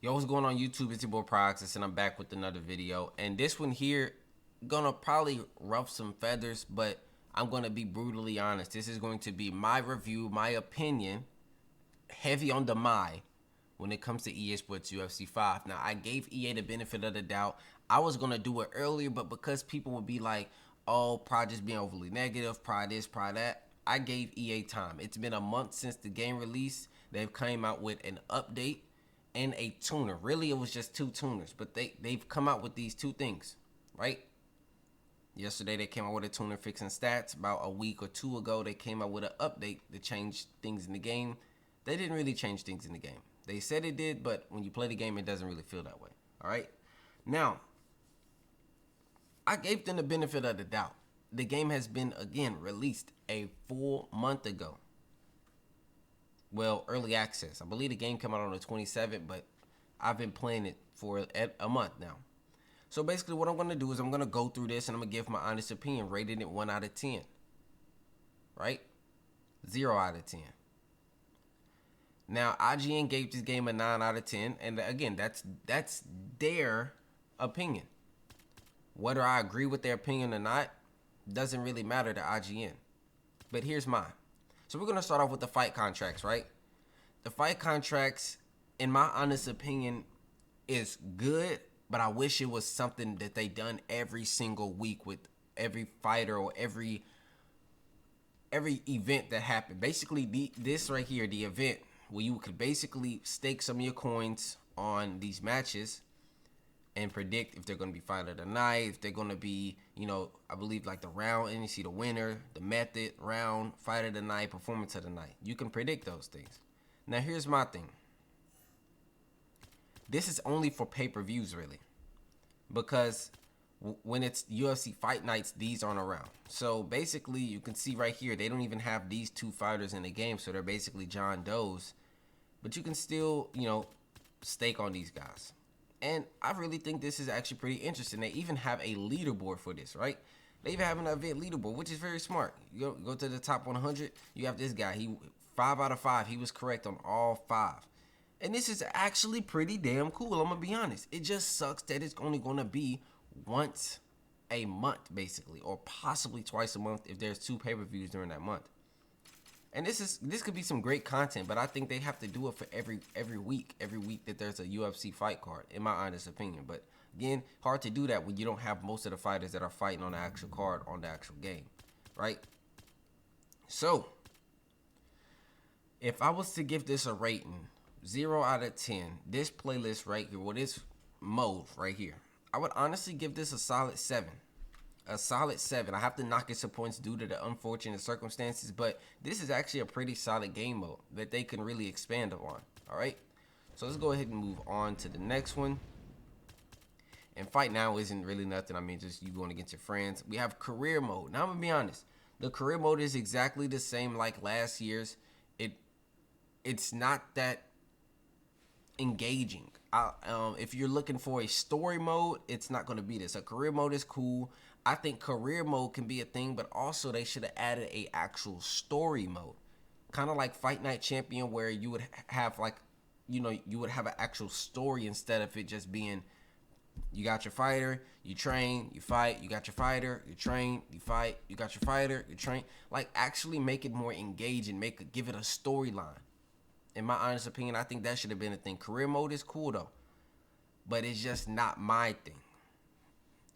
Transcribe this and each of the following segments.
Yo, what's going on YouTube? It's your boy Pryoxis, and I'm back with another video. And this one here, gonna probably ruff some feathers, but I'm gonna be brutally honest. This is going to be my review, my opinion, heavy on the my, when it comes to EA Sports UFC 5. Now, I gave EA the benefit of the doubt. I was gonna do it earlier, but because people would be like, oh, Pry just being overly negative, Pry this, Pry that, I gave EA time. It's been a month since the game release. They've came out with an update and a tuner. Really, it was just two tuners, but they've come out with these two things, right? Yesterday they came out with a tuner fixing stats. About a week or two ago, they came out with an update to change things in the game. They didn't really change things in the game. They said it did, but when you play the game, it doesn't really feel that way. All right. Now, I gave them the benefit of the doubt. The game has been again released a full month ago. Well, early access. I believe the game came out on the 27th, but I've been playing it for a month now. So basically what I'm going to do is I'm going to go through this and I'm going to give my honest opinion, rating it 1 out of 10. Right? 0 out of 10. Now, IGN gave this game a 9 out of 10. And again, that's their opinion. Whether I agree with their opinion or not doesn't really matter to IGN. But here's mine. So we're going to start off with the fight contracts, right? The fight contracts, in my honest opinion, is good, but I wish it was something that they done every single week with every fighter or every event that happened. Basically, this right here, the event where you could basically stake some of your coins on these matches and predict if they're going to be fight of the night, if they're going to be, I believe like the round, and you see the winner, the method, round, fight of the night, performance of the night. You can predict those things. Now, here's my thing. This is only for pay-per-views, really, because when it's UFC fight nights, these aren't around. So basically, you can see right here, they don't even have these two fighters in the game, so they're basically John Does. But you can still, stake on these guys. And I really think this is actually pretty interesting. They even have a leaderboard for this, right? They even have an event leaderboard, which is very smart. You go to the top 100, you have this guy. He 5 out of 5. He was correct on all 5. And this is actually pretty damn cool, I'm going to be honest. It just sucks that it's only going to be once a month, basically, or possibly twice a month if there's 2 pay-per-views during that month. And this could be some great content, but I think they have to do it for every week that there's a UFC fight card, in my honest opinion. But again, hard to do that when you don't have most of the fighters that are fighting on the actual card on the actual game, right? So, if I was to give this a rating, 0 out of 10, this playlist right here, well, this mode right here, I would honestly give this a solid 7. A solid 7. I have to knock it some points due to the unfortunate circumstances, but this is actually a pretty solid game mode that they can really expand upon. All right, so let's go ahead and move on to the next one. And fight now isn't really nothing. I mean, just you going against your friends. We have career mode. Now I'm gonna be honest. The career mode is exactly the same like last year's. It's not that engaging. If you're looking for a story mode, it's not going to be this. A career mode is cool. I think career mode can be a thing, but also they should have added a actual story mode, kind of like Fight Night Champion, where you would have like, you would have an actual story instead of it just being, you got your fighter, you train, you fight, you got your fighter, you train, you fight, you got your fighter, you train. Like, actually make it more engaging, give it a storyline. In my honest opinion, I think that should have been a thing. Career mode is cool though, but it's just not my thing.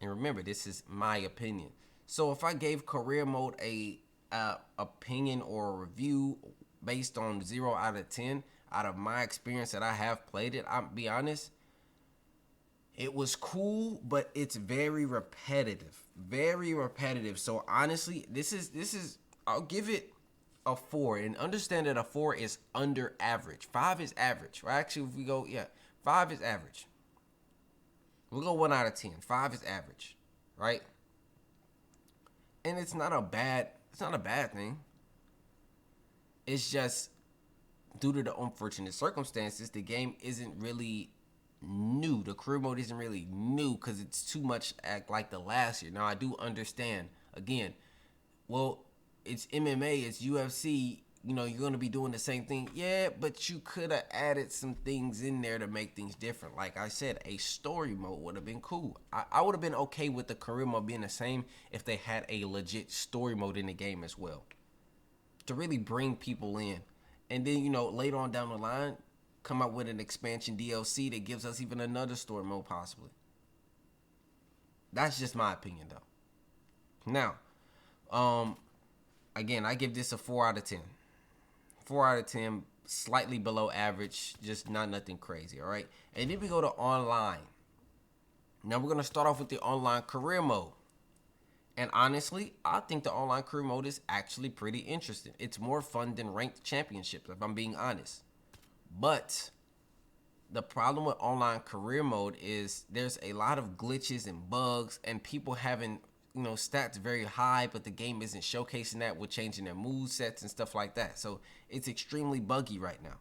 And remember, this is my opinion. So if I gave career mode a opinion or a review based on 0 out of 10, out of my experience that I have played it, I'll be honest, it was cool, but it's very repetitive. Very repetitive. So honestly, this is I'll give it a 4, and understand that a 4 is under average. 5 is average. Right? Actually, if we go, 5 is average. We'll go 1 out of 10. 5 is average, right? And it's not a bad thing. It's just due to the unfortunate circumstances, the game isn't really new. The career mode isn't really new because it's too much act like the last year. Now I do understand. Again, well, it's MMA, it's UFC. you're going to be doing the same thing. Yeah, but you could have added some things in there to make things different. Like I said, a story mode would have been cool. I would have been okay with the career mode being the same if they had a legit story mode in the game as well, to really bring people in. And then, later on down the line, come out with an expansion DLC that gives us even another story mode possibly. That's just my opinion though. Now, again, I give this a 4 out of 10. 4 out of 10, slightly below average, just not nothing crazy, all right? And then we go to online. Now we're going to start off with the online career mode. And honestly, I think the online career mode is actually pretty interesting. It's more fun than ranked championships, if I'm being honest. But the problem with online career mode is there's a lot of glitches and bugs and people having stats very high, but the game isn't showcasing that with changing their move sets and stuff like that. So it's extremely buggy right now.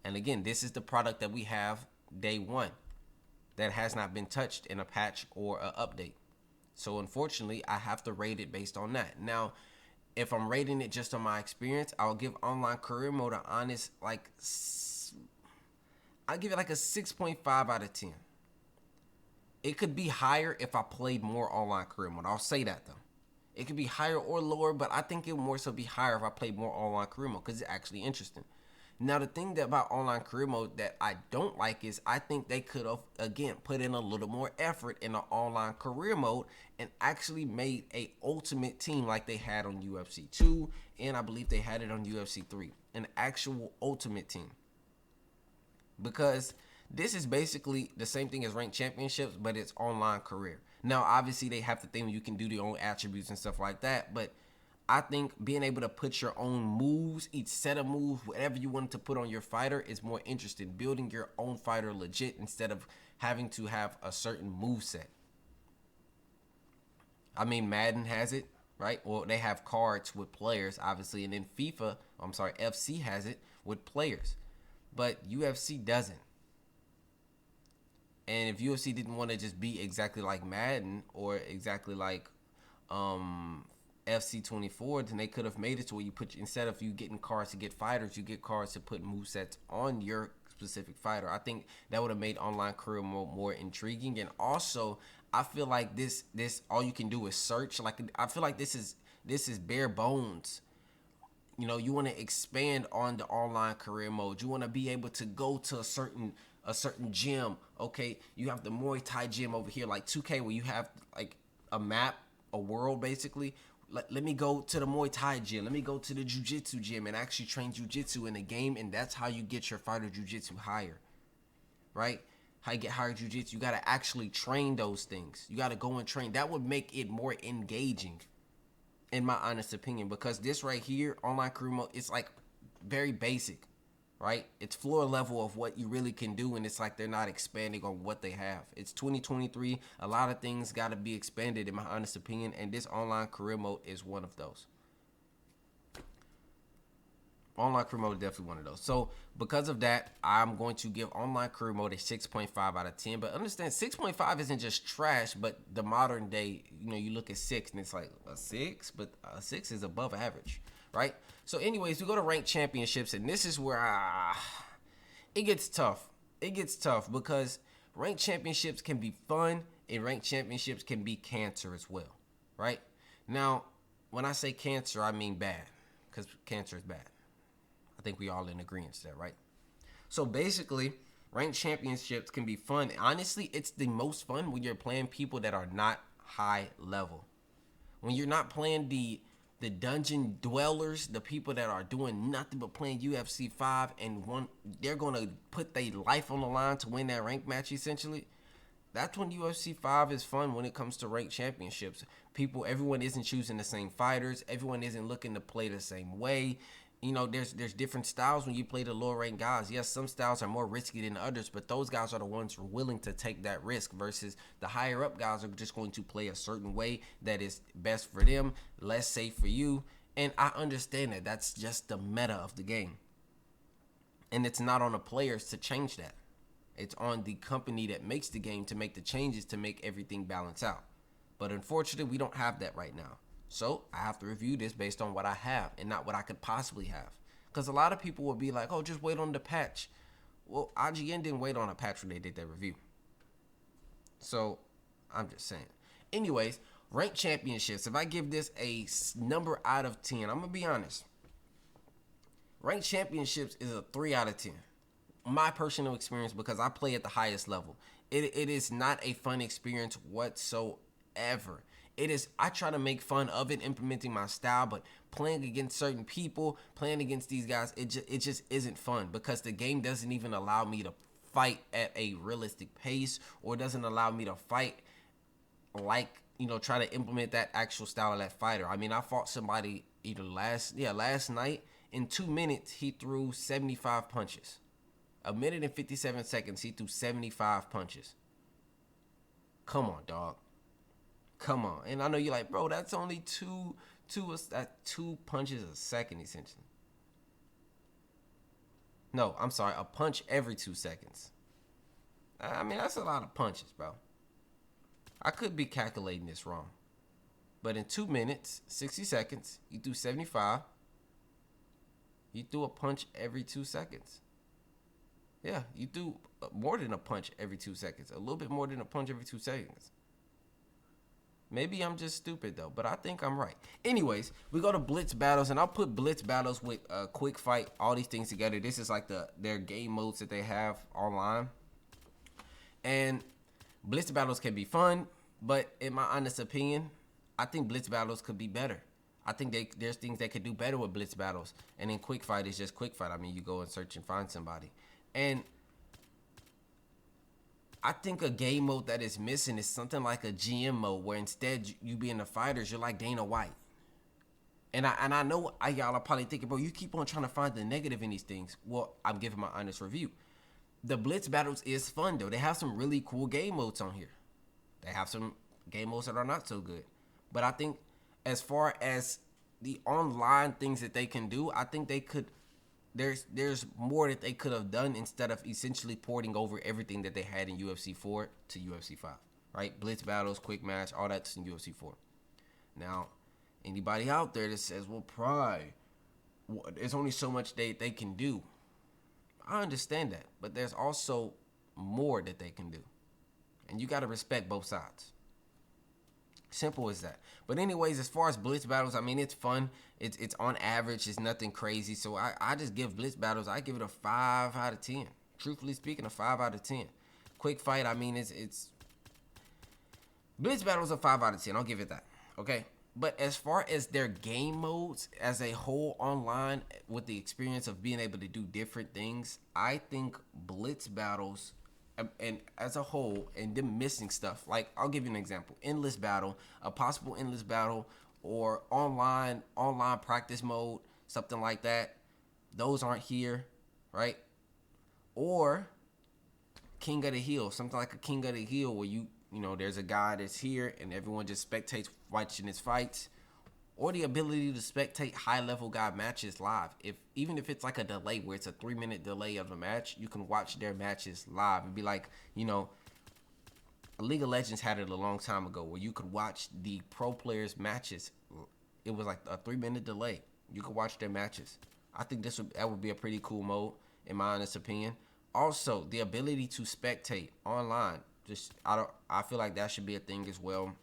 And again, this is the product that we have day one that has not been touched in a patch or an update. So unfortunately, I have to rate it based on that. Now, if I'm rating it just on my experience, I'll give online career mode an honest, I'll give it like a 6.5 out of 10. It could be higher if I played more online career mode. I'll say that though. It could be higher or lower, but I think it would more so be higher if I played more online career mode because it's actually interesting. Now, the thing about online career mode that I don't like is I think they could have, again, put in a little more effort in the online career mode and actually made a ultimate team like they had on UFC 2, and I believe they had it on UFC 3, an actual ultimate team. Because this is basically the same thing as ranked championships, but it's online career. Now, obviously, they have the thing where you can do your own attributes and stuff like that, but I think being able to put your own moves, each set of moves, whatever you want to put on your fighter is more interesting. Building your own fighter legit instead of having to have a certain move set. I mean, Madden has it, right? Well, they have cards with players, obviously, and then FC has it with players, but UFC doesn't. And if UFC didn't want to just be exactly like Madden or exactly like FC 24, then they could have made it to where you put, instead of you getting cards to get fighters, you get cards to put movesets on your specific fighter. I think that would have made online career more intriguing. And also, I feel like this all you can do is search. Like, I feel like this is bare bones. You want to expand on the online career mode. You want to be able to go to a certain gym. Okay, you have the Muay Thai gym over here, like 2K, where you have like a map, a world basically. Let me go to the Muay Thai gym. Let me go to the Jiu-Jitsu gym and actually train Jiu-Jitsu in the game, and that's how you get your fighter Jiu-Jitsu higher, right? How you get higher Jiu-Jitsu, you got to actually train those things. You got to go and train. That would make it more engaging, in my honest opinion, because this right here, online career mode, it's like very basic, right? It's floor level of what you really can do, and it's like they're not expanding on what they have. It's 2023. A lot of things got to be expanded, in my honest opinion, and this online career mode is one of those. Online career mode is definitely one of those. So because of that, I'm going to give online career mode a 6.5 out of 10. But understand, 6.5 isn't just trash, but the modern day, you look at 6 and it's like a 6, but a 6 is above average, right? So anyways, we go to ranked championships, and this is where it gets tough. It gets tough because ranked championships can be fun, and ranked championships can be cancer as well, right? Now, when I say cancer, I mean bad, because cancer is bad. I think we all in agreement there, right? So basically, ranked championships can be fun. Honestly, it's the most fun when you're playing people that are not high level. When you're not playing the dungeon dwellers, the people that are doing nothing but playing UFC 5 and they're going to put their life on the line to win that rank match essentially. That's when UFC 5 is fun when it comes to ranked championships. Everyone isn't choosing the same fighters. Everyone isn't looking to play the same way. There's different styles when you play the lower ranked guys. Yes, some styles are more risky than others, but those guys are the ones who are willing to take that risk versus the higher up guys are just going to play a certain way that is best for them, less safe for you. And I understand that. That's just the meta of the game. And it's not on the players to change that. It's on the company that makes the game to make the changes to make everything balance out. But unfortunately, we don't have that right now. So I have to review this based on what I have and not what I could possibly have. Because a lot of people will be like, oh, just wait on the patch. Well, IGN didn't wait on a patch when they did their review. So, I'm just saying. Anyways, ranked championships. If I give this a number out of 10, I'm going to be honest. Ranked championships is a 3 out of 10. My personal experience, because I play at the highest level. It is not a fun experience whatsoever. It is, I try to make fun of it, implementing my style, but playing against certain people, playing against these guys, it just isn't fun, because the game doesn't even allow me to fight at a realistic pace, or doesn't allow me to fight like, you know, try to implement that actual style of that fighter. I mean, I fought somebody either last night. In 2 minutes, he threw 75 punches. A minute and 57 seconds, he threw 75 punches. Come on, dog. Come on. And I know you're like, bro, that's only two punches a second, essentially. No, I'm sorry, a punch every 2 seconds. I mean, that's a lot of punches, bro. I could be calculating this wrong. But in 2 minutes, 60 seconds, you threw 75. You threw a punch every 2 seconds. Yeah, you threw more than a punch every 2 seconds. A little bit more than a punch every 2 seconds. Maybe I'm just stupid, though, but I think I'm right. Anyways, we go to Blitz Battles, and I'll put Blitz Battles with Quick Fight, all these things together. This is like their game modes that they have online. And Blitz Battles can be fun, but in my honest opinion, I think Blitz Battles could be better. I think there's things they could do better with Blitz Battles. And then Quick Fight is just Quick Fight. I mean, you go and search and find somebody. And I think a game mode that is missing is something like a GM mode, where instead you being the fighters, you're like Dana White. And I know y'all are probably thinking, bro, you keep on trying to find the negative in these things. Well, I'm giving my honest review. The Blitz Battles is fun, though. They have some really cool game modes on here. They have some game modes that are not so good. But I think as far as the online things that they can do, I think they could, there's more that they could have done instead of essentially porting over everything that they had in UFC 4 to UFC 5, right? Blitz Battles, Quick Match, all that's in UFC 4. Now, anybody out there that says, well, there's only so much they can do. I understand that, but there's also more that they can do. And you got to respect both sides. Simple as that. But anyways, as far as Blitz Battles, I mean, it's fun. It's on average. It's nothing crazy. So I just give Blitz Battles, I give it a 5 out of 10. Truthfully speaking, a 5 out of 10. Quick Fight, I mean, it's Blitz Battles a 5 out of 10. I'll give it that. Okay? But as far as their game modes as a whole online, with the experience of being able to do different things, I think Blitz Battles, and as a whole, and them missing stuff, like I'll give you an example: endless battle, a possible endless battle, or online practice mode, something like that. Those aren't here, right? Or King of the Hill, something like a King of the Hill, where you know there's a guy that's here and everyone just spectates watching his fights. Or the ability to spectate high-level guy matches live. Even if it's like a delay, where it's a 3-minute delay of a match, you can watch their matches live. It'd be like, you know, League of Legends had it a long time ago, where you could watch the pro players' matches. It was like a 3-minute delay. You could watch their matches. I think that would be a pretty cool mode, in my honest opinion. Also, the ability to spectate online. I feel like that should be a thing as well.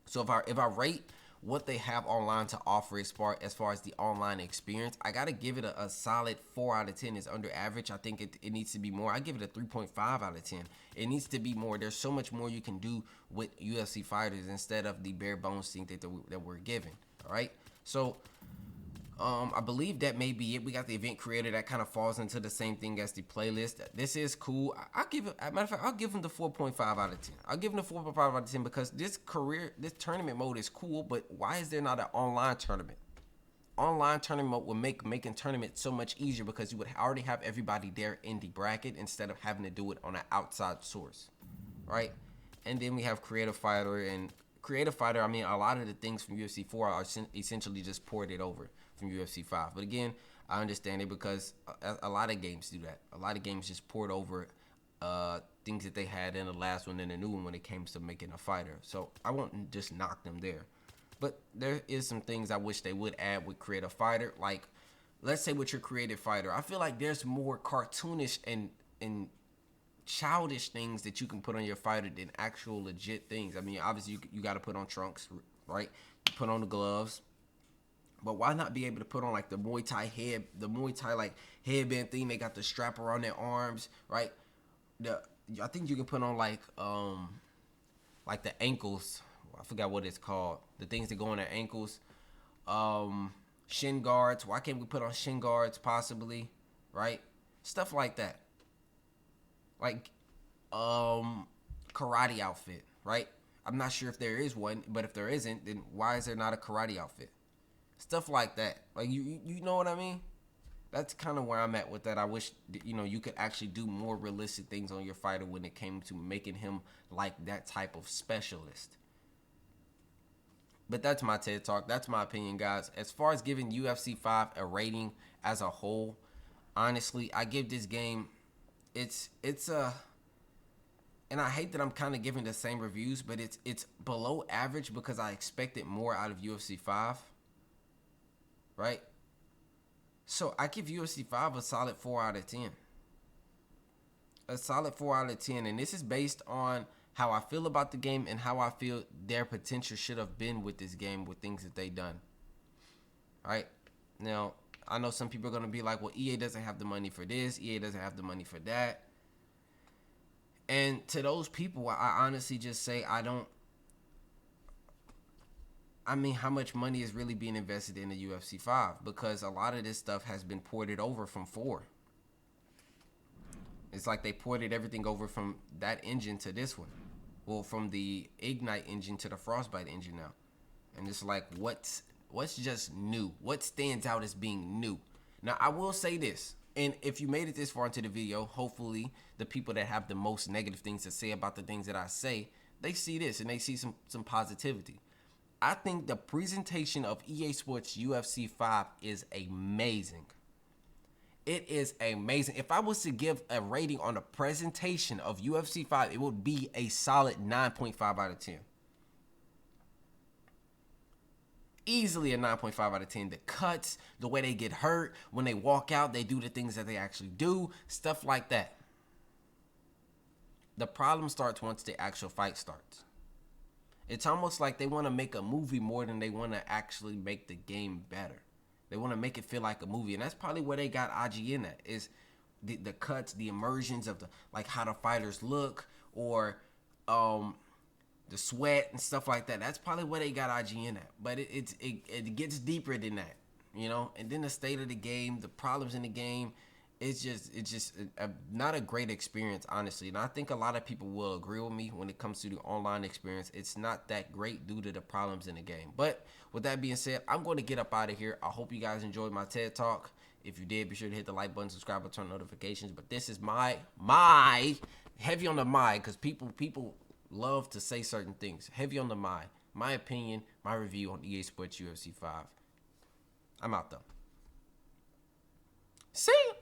So if I rate what they have online to offer as far as the online experience, I gotta give it a solid 4 out of 10. It's under average. I think it needs to be more. I give it a 3.5 out of 10. It needs to be more. There's so much more you can do with UFC fighters instead of the bare bones thing that we're given. All right. So I believe that may be it. We got the event creator that kind of falls into the same thing as the playlist. This is cool. I'll give it, as a matter of fact, I'll give them the 4.5 out of 10. I'll give them the 4.5 out of 10 because this tournament mode is cool, but why is there not an online tournament? Online tournament mode would make making tournaments so much easier, because you would already have everybody there in the bracket instead of having to do it on an outside source, right? And then we have Creative Fighter, and Creative Fighter, I mean, a lot of the things from UFC 4 are essentially just ported over from UFC 5. But again, I understand it, because a lot of games do that. A lot of games just port over things that they had in the last one and the new one when it came to making a fighter. So I won't just knock them there. But there is some things I wish they would add with Creative Fighter, like let's say with your creative fighter, I feel like there's more cartoonish and childish things that you can put on your fighter than actual legit things. I mean, obviously you got to put on trunks, right? You put on the gloves, but why not be able to put on like the Muay Thai like headband thing? They got the strap around their arms, right? I think you can put on like the ankles. I forgot what it's called. The things that go on their ankles. Shin guards. Why can't we put on shin guards possibly, right? Stuff like that. Like karate outfit, right? I'm not sure if there is one, but if there isn't, then why is there not a karate outfit? Stuff like that. Like you know what I mean? That's kind of where I'm at with that. I wish you could actually do more realistic things on your fighter when it came to making him like that type of specialist. But that's my TED Talk. That's my opinion, guys. As far as giving UFC 5 a rating as a whole, honestly, I give this game, it's a, and I hate that I'm kind of giving the same reviews, but it's below average because I expected more out of UFC 5, right? So I give UFC 5 a solid 4 out of 10. A solid 4 out of 10, and this is based on how I feel about the game and how I feel their potential should have been with this game with things that they done. Right? Now, I know some people are going to be like, well, EA doesn't have the money for this. EA doesn't have the money for that. And to those people, I honestly just say I mean, how much money is really being invested in the UFC 5? Because a lot of this stuff has been ported over from 4. It's like they ported everything over from that engine to this one. Well, from the Ignite engine to the Frostbite engine now. And it's like, what's just new? What stands out as being new? Now, I will say this. And if you made it this far into the video, hopefully the people that have the most negative things to say about the things that I say, they see this and they see some positivity. I think the presentation of EA Sports UFC 5 is amazing. It is amazing. If I was to give a rating on the presentation of UFC 5, it would be a solid 9.5 out of 10. Easily a 9.5 out of 10. The cuts, the way they get hurt, when they walk out, they do the things that they actually do, stuff like that. The problem starts once the actual fight starts. It's almost like they want to make a movie more than they want to actually make the game better. They want to make it feel like a movie, and that's probably where they got IGN at, is the cuts, the immersions of how the fighters look, or the sweat and stuff like that. That's probably where they got IGN at. But it gets deeper than that, And then the state of the game, the problems in the game, it's just not a great experience, honestly. And I think a lot of people will agree with me when it comes to the online experience. It's not that great due to the problems in the game. But with that being said, I'm going to get up out of here. I hope you guys enjoyed my TED Talk. If you did, be sure to hit the like button, subscribe, and turn notifications. But this is my heavy on the my, because people love to say certain things. Heavy on the my opinion, my review on EA Sports UFC 5. I'm out though. See ya.